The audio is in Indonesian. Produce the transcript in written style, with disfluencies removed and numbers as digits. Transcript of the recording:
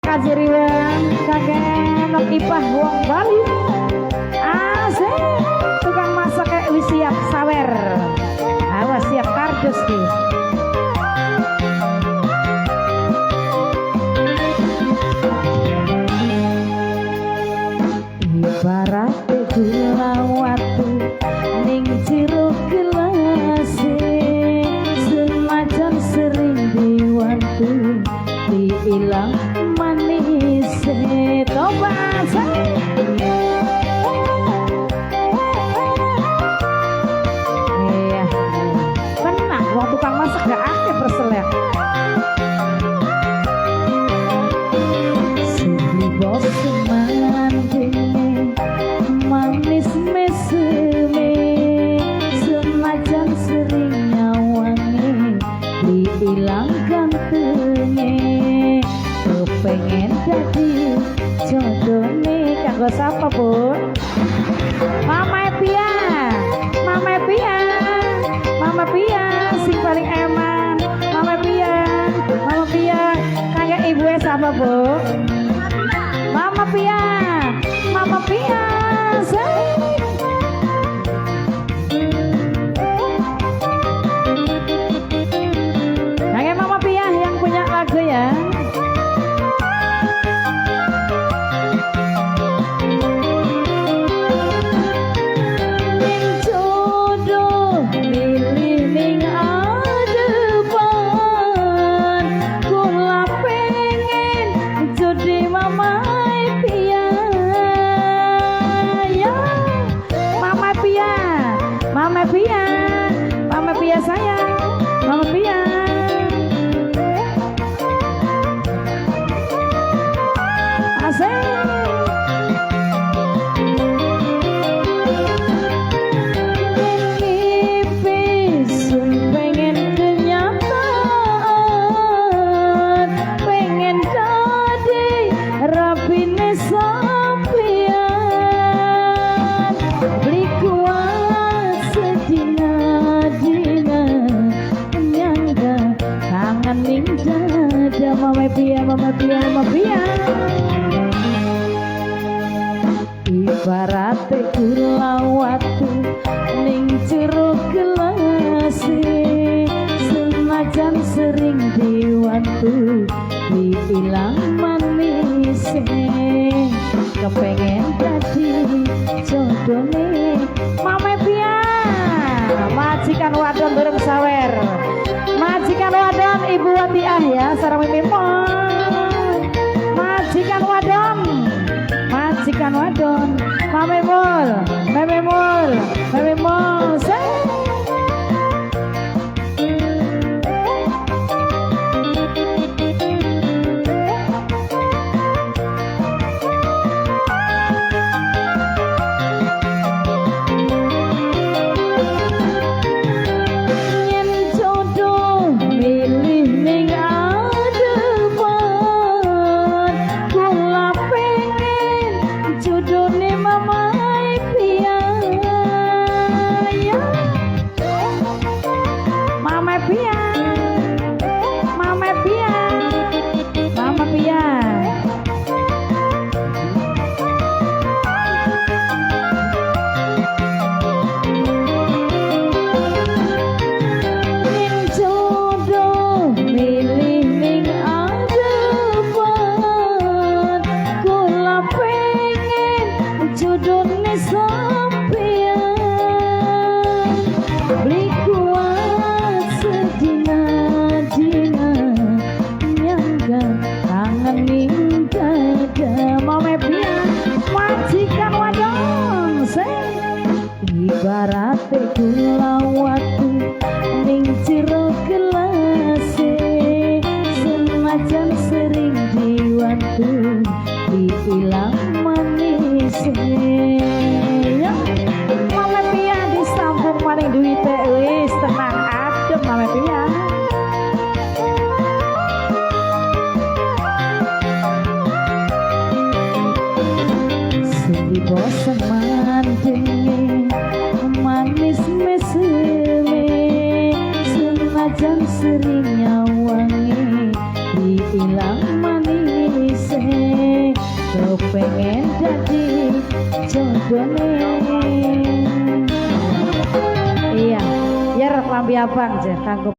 Kajeriwan kakek nok ipah wong Bali asik tukang masak kayak wis siap sawer awas siap kardus ki ibarat gula watu ning jero gelas senajan sering diwantu diilang manis tobat iya kena wong tukang masak gak akeh perselek si bos manding manis meseme senajan sering nyawangi diilang gantengnya pengen jadi jodohnya kanggo sapa Bu? Mama Pia, Mama Pia, Mama Pia sing paling eman. Mama Pia, Mama Pia kayak ibu sapa Bu? Mama Pia, Mama Pia kayak Mama Pia yang punya lagu ya. Mama Pia sayang, Mama Pia. Asik. Pengen kenyataan, pengen jadi rapine sampean. Beli kuat sedina-dina nyangga kangen ning dada Mama Pia, Mama Pia, Mama Pia. Ibarat gula watu ning jero gelas senajan sering diwantu diilang manis kepengen jadi jodohnya Mama Pia majikan wadon bareng sawer majikan wadon Ibu Watiah ya sareng mimimon majikan wadon Mamemul Mamemul Mamemul ibarat gula watu ning jero gelas senajan sering diwantu diilang manis Mama Pia disambung maning duite wis tenang adem Mama Pia sedih bosan manding manis meseme senajan sering nyawangi diilang manis bojone. Iya, ya rek lambi abang je kanggo